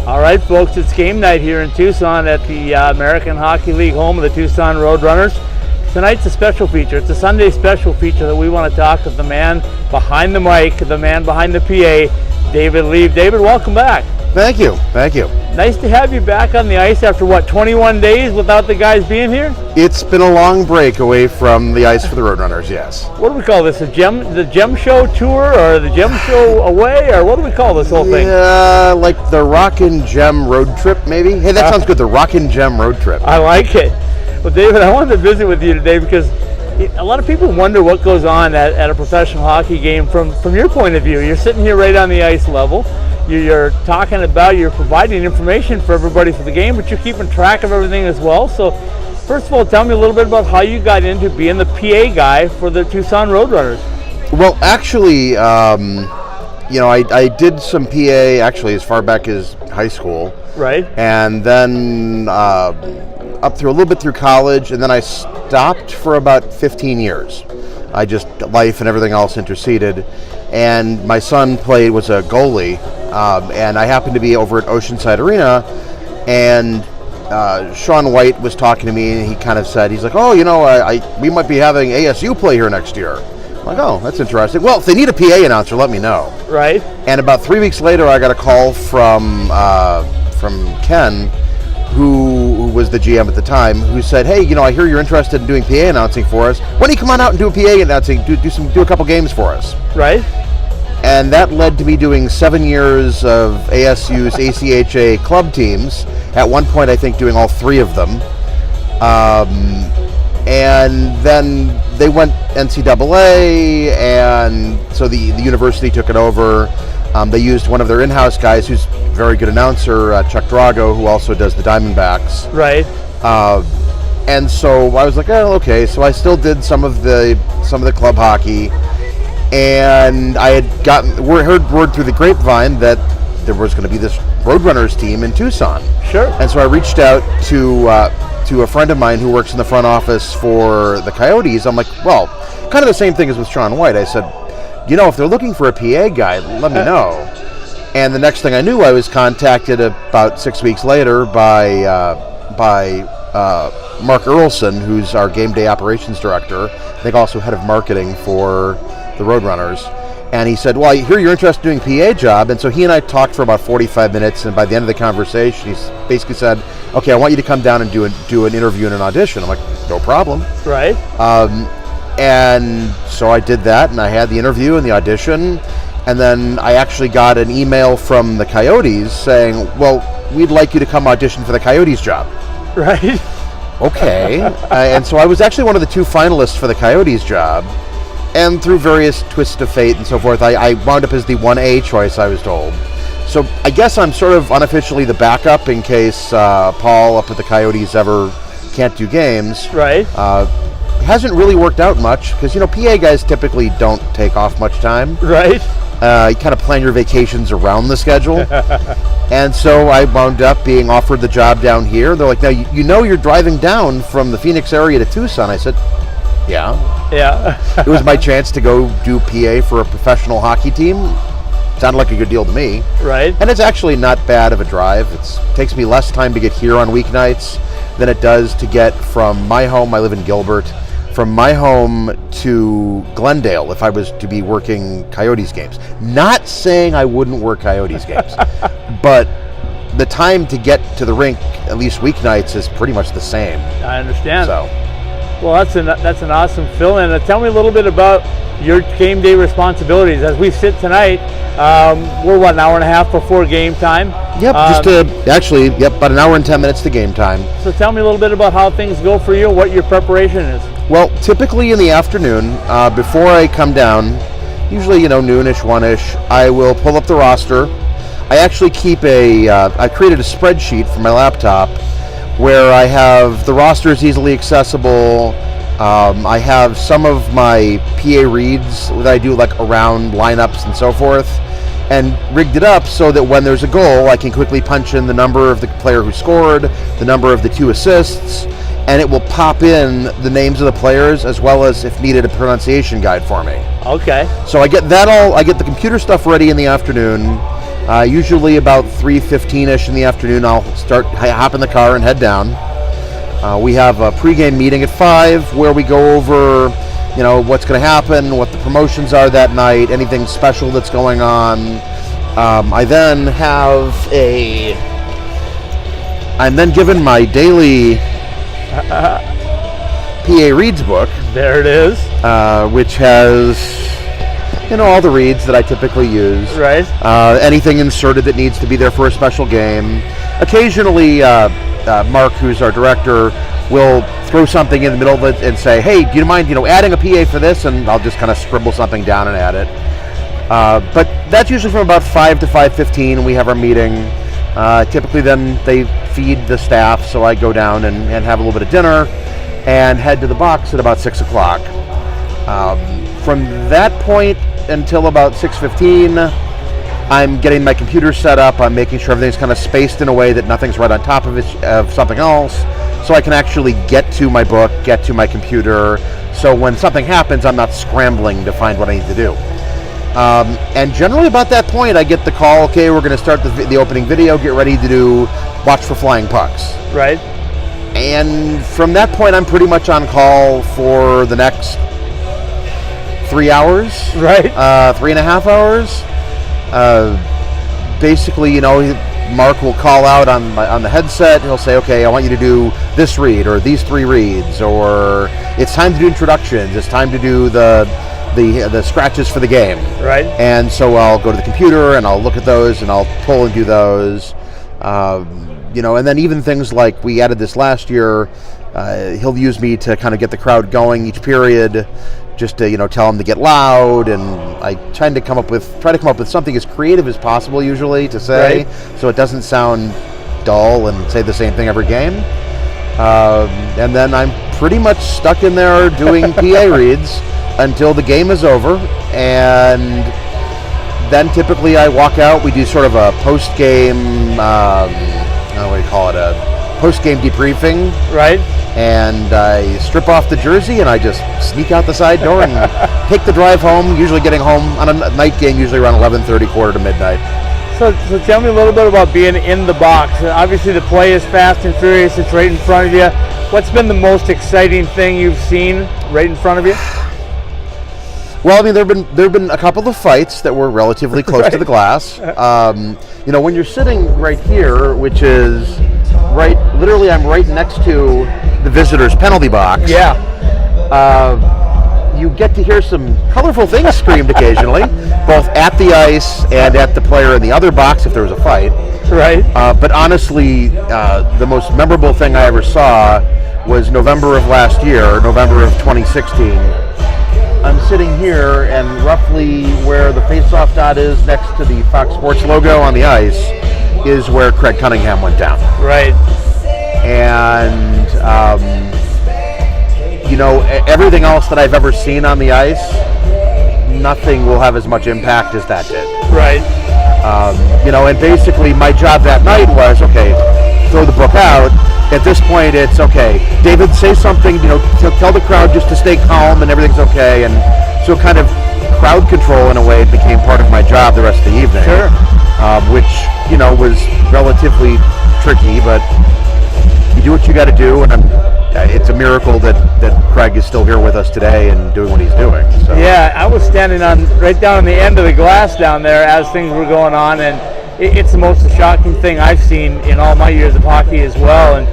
All right, folks, it's game night here in Tucson at the American Hockey League home of the Tucson Roadrunners. Tonight's a special feature. It's a Sunday special feature that we want to talk with the man behind the mic, the man behind the PA, David Lieb. David, welcome back. Thank you. Thank you. Nice to have you back on the ice after, 21 days without the guys being here? It's been a long break away from the ice for the Roadrunners, yes. What do we call this, the Gem Show tour or the Gem Show away, or what do we call this whole thing? Yeah, like the Rockin' Gem road trip, maybe? Hey, that sounds good, the Rockin' Gem road trip. I like it. Well, David, I wanted to visit with you today because a lot of people wonder what goes on at a professional hockey game from your point of view. You're sitting here right on the ice level. You're talking about, you're providing information for everybody for the game, but you're keeping track of everything as well. So, first of all, tell me a little bit about how you got into being the PA guy for the Tucson Roadrunners. Well, actually, I did some PA actually as far back as high school. Right. And then up through a little bit through college, and then I stopped for about 15 years. Life and everything else interceded. And my son was a goalie, and I happened to be over at Oceanside Arena, and Sean White was talking to me, and he kind of said, he's like, we might be having ASU play here next year. I'm like, oh, that's interesting. Well, if they need a PA announcer, let me know. Right. And about 3 weeks later, I got a call from Ken, who was the GM at the time, who said, hey, I hear you're interested in doing PA announcing for us. Why don't you come on out and do a PA announcing, do a couple games for us? Right. And that led to me doing 7 years of ASU's ACHA club teams. At one point, I think, doing all 3 of them. And then they went NCAA, and so the university took it over. They used one of their in-house guys, who's a very good announcer, Chuck Drago, who also does the Diamondbacks. Right. And so I was like, oh, okay. So I still did some of the club hockey, and I had heard word through the grapevine that there was going to be this Roadrunners team in Tucson. Sure. And so I reached out to a friend of mine who works in the front office for the Coyotes. I'm like, well, kind of the same thing as with Sean White. I said, if they're looking for a PA guy, let me know. And the next thing I knew, I was contacted about 6 weeks later by Mark Earlson, who's our game day operations director, I think also head of marketing for the Roadrunners. And he said, well, I hear you're interested in doing a PA job. And so he and I talked for about 45 minutes. And by the end of the conversation, he basically said, okay, I want you to come down and do an interview and an audition. I'm like, no problem. Right. And so I did that, and I had the interview and the audition. And then I actually got an email from the Coyotes saying, well, we'd like you to come audition for the Coyotes job. Right. Okay. And so I was actually one of the 2 finalists for the Coyotes job. And through various twists of fate and so forth, I wound up as the 1A choice, I was told. So I guess I'm sort of unofficially the backup in case Paul up at the Coyotes ever can't do games. Right. Hasn't really worked out much because, PA guys typically don't take off much time. Right. You kind of plan your vacations around the schedule. And so I wound up being offered the job down here. They're like, now, you're driving down from the Phoenix area to Tucson. I said, yeah. Yeah. It was my chance to go do PA for a professional hockey team. Sounded like a good deal to me. Right. And it's actually not bad of a drive. It takes me less time to get here on weeknights than it does to get from my home. I live in Gilbert. From my home to Glendale if I was to be working Coyotes games. Not saying I wouldn't work Coyotes games, but the time to get to the rink, at least weeknights, is pretty much the same. I understand. So, well, that's an awesome fill-in. Tell me a little bit about your game day responsibilities. As we sit tonight, we're an hour and a half before game time. Yep, about an hour and 10 minutes to game time. So tell me a little bit about how things go for you, what your preparation is. Well, typically in the afternoon, before I come down, usually, noonish, 1-ish, I will pull up the roster. I actually I created a spreadsheet for my laptop where I have the rosters easily accessible. I have some of my PA reads that I do around lineups and so forth, and rigged it up so that when there's a goal, I can quickly punch in the number of the player who scored, the number of the 2 assists, and it will pop in the names of the players as well as, if needed, a pronunciation guide for me. Okay. So I get that I get the computer stuff ready in the afternoon. Usually about 3:15ish in the afternoon, I'll hop in the car and head down. We have a pregame meeting at 5 where we go over, what's going to happen, what the promotions are that night, anything special that's going on. I'm then given my daily PA Reads book. There it is. Which has, all the reads that I typically use. Right. Anything inserted that needs to be there for a special game. Occasionally, Mark, who's our director, will throw something in the middle of it and say, hey, do you mind, adding a PA for this? And I'll just kind of scribble something down and add it. But that's usually from about 5 to 5:15. We have our meeting. Typically then they feed the staff, so I go down and have a little bit of dinner and head to the box at about 6 o'clock. From that point until about 6:15, I'm getting my computer set up. I'm making sure everything's kind of spaced in a way that nothing's right on top of something else, so I can actually get to my book, get to my computer, so when something happens, I'm not scrambling to find what I need to do. And generally about that point, I get the call, okay, we're going to start the opening video, get ready to watch for flying pucks. Right. And from that point, I'm pretty much on call for the next 3 hours. Right. 3.5 hours. Basically, Mark will call out on the headset. He'll say, okay, I want you to do this read or these 3 reads, or it's time to do introductions. It's time to do the scratches for the game. Right. And so I'll go to the computer and I'll look at those and I'll pull and do those. And then even things like we added this last year, he'll use me to kind of get the crowd going each period, just to tell them to get loud, and I try to come up with something as creative as possible usually to say, right, so it doesn't sound dull and say the same thing every game. And then I'm pretty much stuck in there doing PA reads until the game is over, and then typically I walk out. We do sort of a post-game, a post-game debriefing. Right. And I strip off the jersey and I just sneak out the side door and take the drive home, usually getting home on a night game, usually around 11:30, quarter to midnight. So tell me a little bit about being in the box. Obviously the play is fast and furious, it's right in front of you. What's been the most exciting thing you've seen right in front of you? Well, I mean, there've been a couple of fights that were relatively close to the glass. When you're sitting right here, which is literally I'm right next to the visitors' penalty box. Yeah. You get to hear some colorful things screamed occasionally, both at the ice and at the player in the other box if there was a fight. Right. But honestly, the most memorable thing I ever saw was November of last year, November of 2016. I'm sitting here, and roughly where the face-off dot is next to the Fox Sports logo on the ice is where Craig Cunningham went down. Right. And, everything else that I've ever seen on the ice, nothing will have as much impact as that did. Right. And basically my job that night was, okay, throw the book out. At this point, it's okay, David, say something, tell the crowd just to stay calm and everything's okay. And so kind of crowd control in a way became part of my job the rest of the evening. Sure. Which, was relatively tricky, but you do what you got to do, and it's a miracle that Craig is still here with us today and doing what he's doing. So. Yeah, I was standing right down on the end of the glass down there as things were going on, and it's the most shocking thing I've seen in all my years of hockey as well, and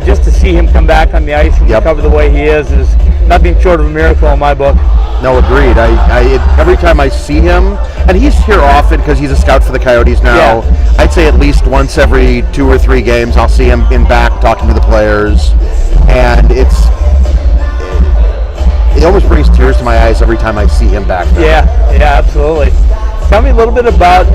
just to see him come back on the ice and recover the way he is nothing short of a miracle in my book. No, agreed. Every time I see him, and he's here often because he's a scout for the Coyotes now. Yeah. I'd say at least once every 2 or 3 games I'll see him in back talking to the players, and it almost brings tears to my eyes every time I see him back there. Yeah, absolutely. Tell me a little bit about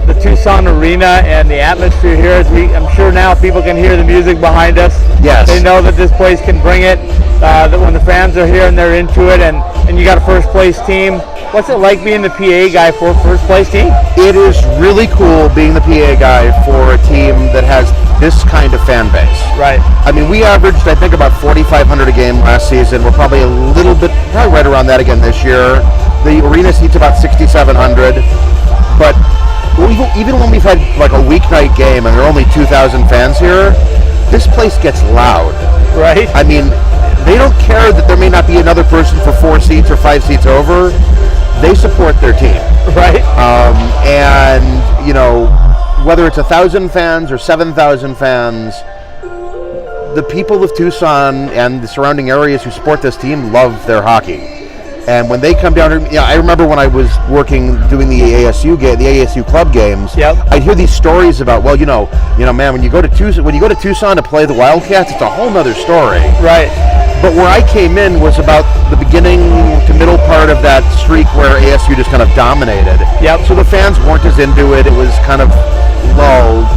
the Tucson Arena and the atmosphere here. I'm sure now people can hear the music behind us. Yes. They know that this place can bring it, that when the fans are here and they're into it, and you got a first place team. What's it like being the PA guy for a first place team? It is really cool being the PA guy for a team that has this kind of fan base. Right. I mean, we averaged, I think, about 4,500 a game last season. We're probably probably right around that again this year. The arena seats about 6,700, but even when we've had like a weeknight game and there are only 2,000 fans here, this place gets loud. Right. I mean, they don't care that there may not be another person for 4 seats or 5 seats over. They support their team. Right. And, you know, whether it's 1,000 fans or 7,000 fans, the people of Tucson and the surrounding areas who support this team love their hockey. And when they come down here, I remember when I was working doing the ASU club games. Yep. I'd hear these stories about, well, you know, man, when you go to Tucson to play the Wildcats, it's a whole nother story. Right. But where I came in was about the beginning to middle part of that streak where ASU just kind of dominated. Yep. So the fans weren't as into it. It was kind of lulled.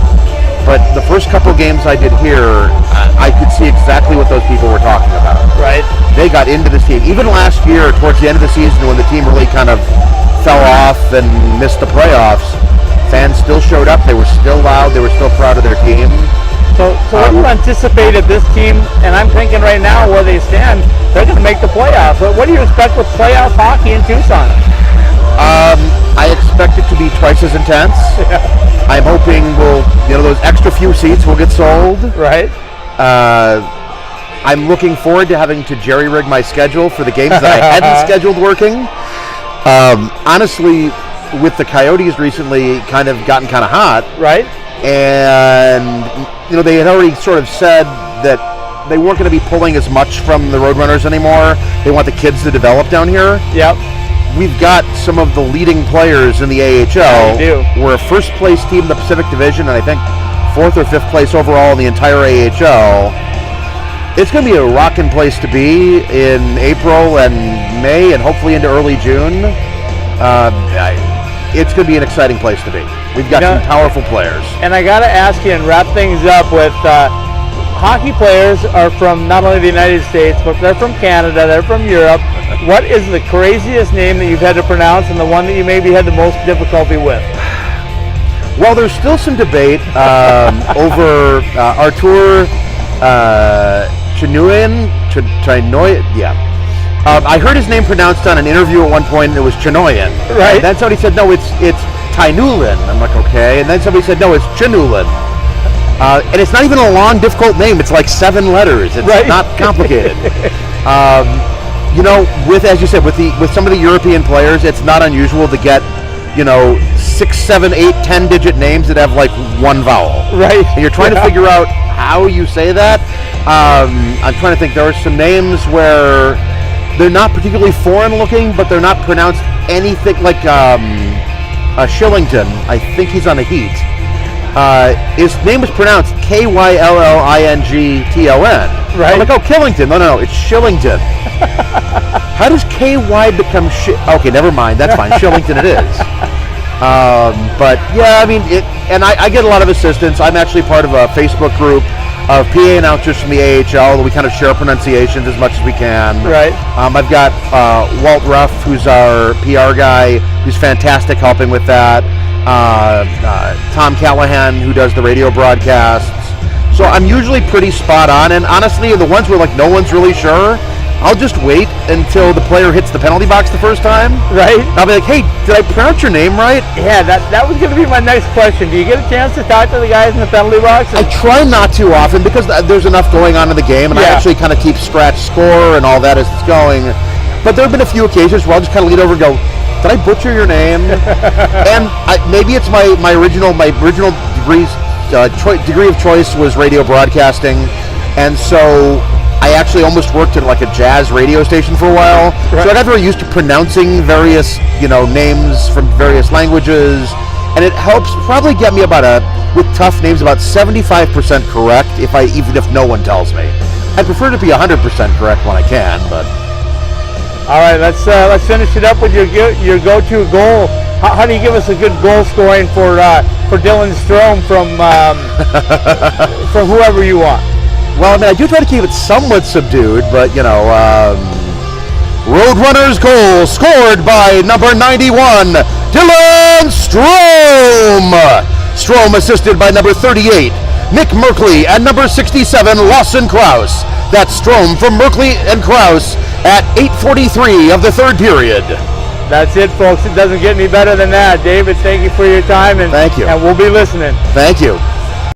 But the first couple games I did here, I could see exactly what those people were talking about. Right. They got into this team. Even last year, towards the end of the season, when the team really kind of fell off and missed the playoffs, fans still showed up. They were still loud. They were still proud of their team. So what do you anticipate of this team? And I'm thinking right now where they stand, they're going to make the playoffs. What do you expect with playoff hockey in Tucson? I expect it to be twice as intense. Yeah. I'm hoping those extra few seats will get sold. Right. I'm looking forward to having to jerry-rig my schedule for the games that I hadn't scheduled working. Honestly, with the Coyotes recently kind of gotten kind of hot. Right. And, they had already sort of said that they weren't going to be pulling as much from the Roadrunners anymore. They want the kids to develop down here. Yep. We've got some of the leading players in the AHL. Yeah, we do. We're a first-place team in the Pacific Division, and I think 4th or 5th place overall in the entire AHL. It's going to be a rocking place to be in April and May and hopefully into early June. It's going to be an exciting place to be. We've got some powerful players. And I got to ask you and wrap things up with hockey players are from not only the United States, but they're from Canada, they're from Europe. What is the craziest name that you've had to pronounce and the one that you maybe had the most difficulty with? Well, there's still some debate over Artur Chinoyan. I heard his name pronounced on an interview at one point, and it was Chinoyan. Right. And then somebody said, no, it's Tainulin. I'm like, okay. And then somebody said, no, it's Chinulin. And it's not even a long, difficult name. It's like 7 letters. It's not complicated. As you said, with some of the European players, it's not unusual to get, 6, 7, 8, 10-digit names that have like one vowel. Right. And you're trying to figure out how you say that. I'm trying to think. There are some names where they're not particularly foreign-looking, but they're not pronounced anything like Shillington. I think he's on the Heat. His name was pronounced Kyllington. Right. I'm like, oh, Killington. No, it's Shillington. How does KY become Okay, never mind. That's fine. Shillington it is. But yeah, I mean, I get a lot of assistance. I'm actually part of a Facebook group of PA announcers from the AHL. We kind of share pronunciations as much as we can. Right. I've got Walt Ruff, who's our PR guy, who's fantastic helping with that. Tom Callahan, who does the radio broadcasts. So I'm usually pretty spot on, and honestly, the ones where like no one's really sure, I'll just wait until the player hits the penalty box the first time. Right. I'll be like, hey, did I pronounce your name right? Yeah, that was going to be my next question. Do you get a chance to talk to the guys in the penalty box? I try not to often because there's enough going on in the game, and I actually kind of keep scratch score and all that as it's going. But there have been a few occasions where I'll just kind of lean over and go, did I butcher your name? And maybe it's my original degree of choice was radio broadcasting, and so I actually almost worked at like a jazz radio station for a while. Right. So I got very used to pronouncing various, names from various languages, and it helps probably get me with tough names about 75% correct even if no one tells me. I prefer to be 100% correct when I can, but. All right, let's finish it up with your go-to goal. How do you give us a good goal scoring for Dylan Strome from whoever you want? Well, I mean, I do try to keep it somewhat subdued, but Roadrunners goal scored by number 91, Dylan Strome. Strome assisted by number 38, Nick Merkley, and number 67, Lawson Krause. That's Strome from Merkley and Krause at 8:43 of the third period. That's it, folks. It doesn't get any better than that. David, thank you for your time. And, Thank you. And we'll be listening. Thank you.